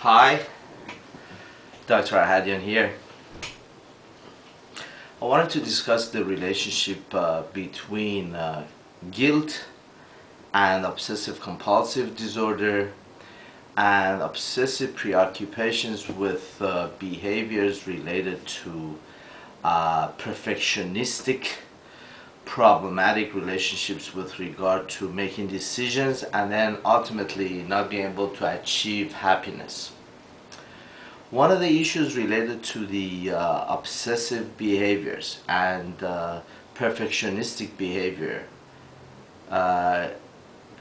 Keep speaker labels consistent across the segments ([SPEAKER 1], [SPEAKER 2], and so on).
[SPEAKER 1] Hi, Dr. Ahadian here. I wanted to discuss the relationship between guilt and obsessive compulsive disorder and obsessive preoccupations with behaviors related to perfectionistic problematic relationships with regard to making decisions and then ultimately not being able to achieve happiness. One of the issues related to the obsessive behaviors and perfectionistic behavior,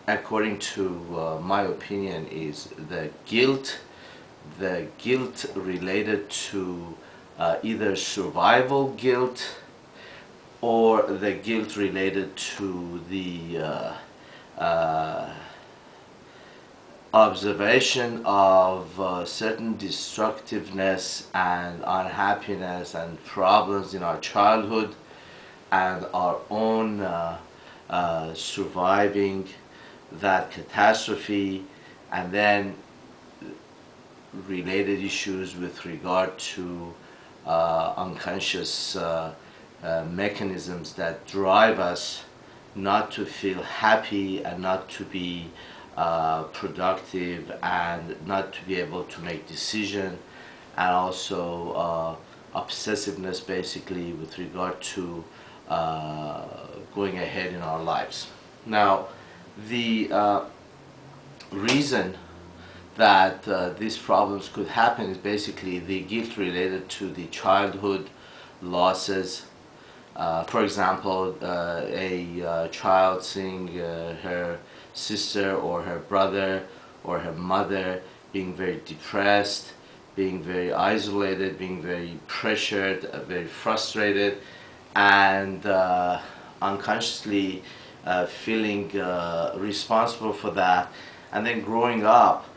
[SPEAKER 1] according to my opinion, is the guilt related to either survival guilt or the guilt related to the observation of certain destructiveness and unhappiness and problems in our childhood and our own surviving that catastrophe, and then related issues with regard to unconscious mechanisms that drive us not to feel happy and not to be productive and not to be able to make decisions, and also obsessiveness basically with regard to going ahead in our lives. Now, the reason that these problems could happen is basically the guilt related to the childhood losses. For example, a child seeing her sister or her brother or her mother being very depressed, being very isolated, being very pressured, very frustrated, and unconsciously feeling responsible for that, and then growing up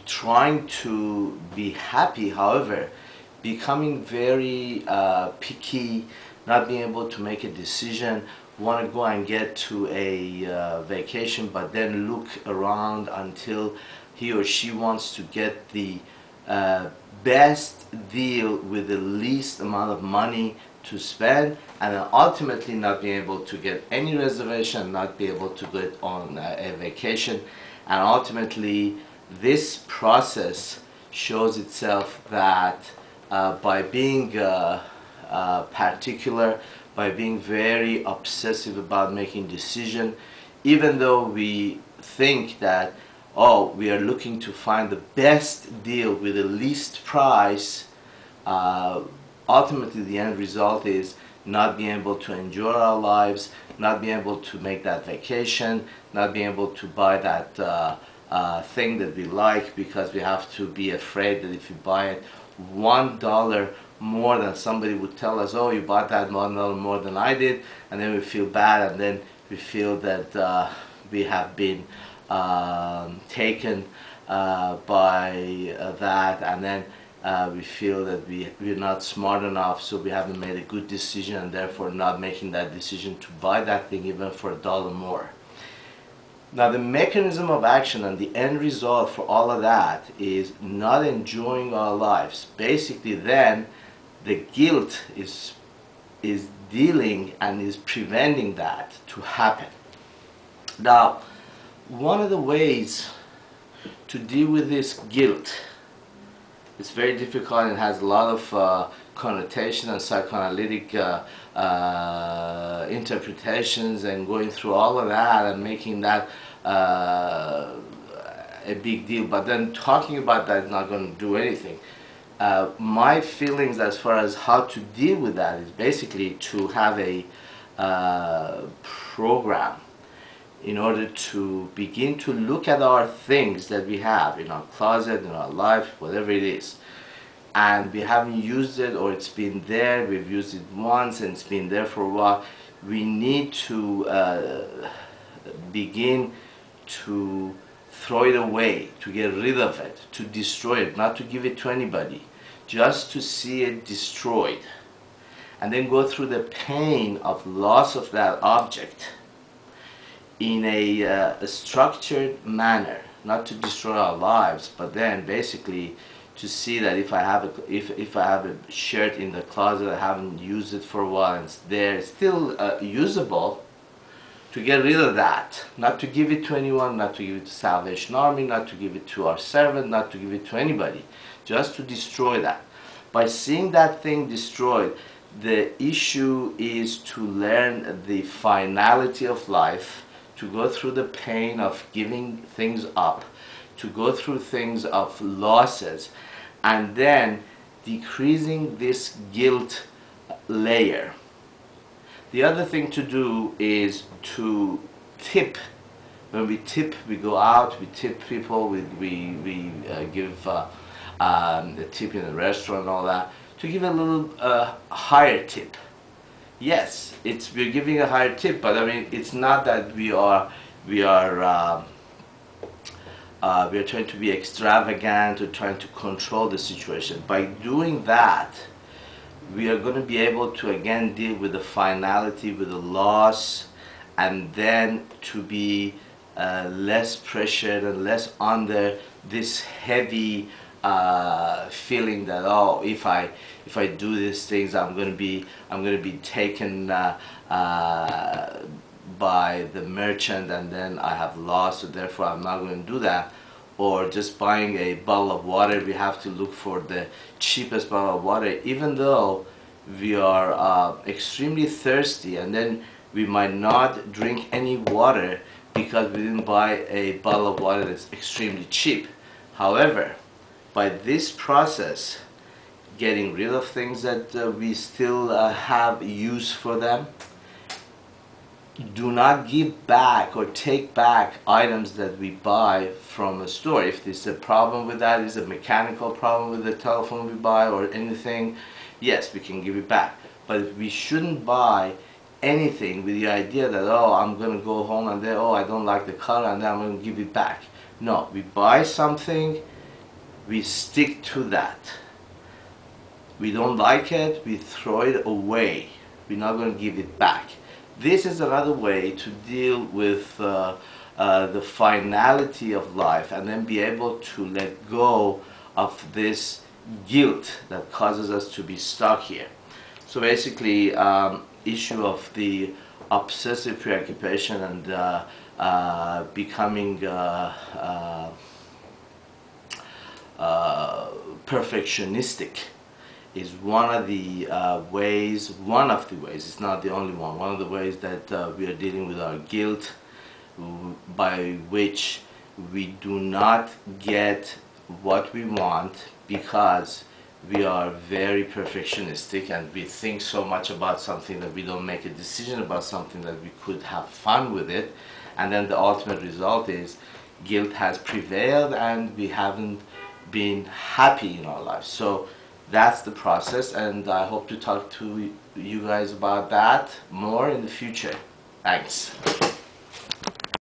[SPEAKER 1] trying to be happy, however becoming very picky, not being able to make a decision, want to go and get to a vacation, but then look around until he or she wants to get the best deal with the least amount of money to spend, and then ultimately not being able to get any reservation, not be able to get on a vacation. And ultimately this process shows itself that by being particular, by being very obsessive about making decisions, even though we think that, oh, we are looking to find the best deal with the least price, ultimately the end result is not being able to enjoy our lives, not being able to make that vacation, not being able to buy that thing that we like, because we have to be afraid that if we buy it $1 more than somebody would tell us, oh, you bought that $1 more than I did, and then we feel bad, and then we feel that we have been taken by that, and then we feel that we're not smart enough, so we haven't made a good decision, and therefore not making that decision to buy that thing even for $1 more. Now, the mechanism of action and the end result for all of that is not enjoying our lives. Basically, then the guilt is dealing and is preventing that to happen. Now, one of the ways to deal with this guilt, it's very difficult and has a lot of connotation and psychoanalytic interpretations, and going through all of that and making that a big deal, but then talking about that is not going to do anything. My feelings as far as how to deal with that is basically to have a program in order to begin to look at our things that we have in our closet, in our life, whatever it is, and we haven't used it, or it's been there, we've used it once and it's been there for a while. We need to begin to throw it away, to get rid of it, to destroy it, not to give it to anybody, just to see it destroyed, and then go through the pain of loss of that object in a structured manner not to destroy our lives, but then basically to see that if I have a shirt in the closet, I haven't used it for a while, and it's there, it's still usable, to get rid of that, not to give it to anyone, not to give it to Salvation Army, not to give it to our servant, not to give it to anybody, just to destroy that. By seeing that thing destroyed, the issue is to learn the finality of life, to go through the pain of giving things up, to go through things of losses, and then decreasing this guilt layer. The other thing to do is to tip. When we tip, we go out, we tip people, we give a tip in a restaurant and all that, to give a little higher tip. Yes, we're giving a higher tip, but I mean, it's not that we are trying to be extravagant or trying to control the situation. By doing that, we are going to be able to again deal with the finality, with the loss, and then to be less pressured and less under this heavy feeling that, oh, if I do these things, I'm going to be taken by the merchant, and then I have lost, so therefore I'm not going to do that. Or just buying a bottle of water, we have to look for the cheapest bottle of water, even though we are extremely thirsty, and then we might not drink any water because we didn't buy a bottle of water that's extremely cheap. However, by this process, getting rid of things that we still have use for them, do not give back or take back items that we buy from a store. If there's a problem with that, is a mechanical problem with the telephone we buy or anything, yes, we can give it back. But we shouldn't buy anything with the idea that, oh, I'm going to go home and then, oh, I don't like the color, and then I'm going to give it back. No, we buy something, we stick to that. We don't like it, we throw it away. We're not going to give it back. This is another way to deal with the finality of life, and then be able to let go of this guilt that causes us to be stuck here. So basically, issue of the obsessive preoccupation and becoming perfectionistic is one of the ways, it's not the only one of the ways that we are dealing with our guilt, by which we do not get what we want because we are very perfectionistic, and we think so much about something that we don't make a decision about something that we could have fun with it, and then the ultimate result is guilt has prevailed and we haven't been happy in our lives. So that's the process, and I hope to talk to you guys about that more in the future. Thanks.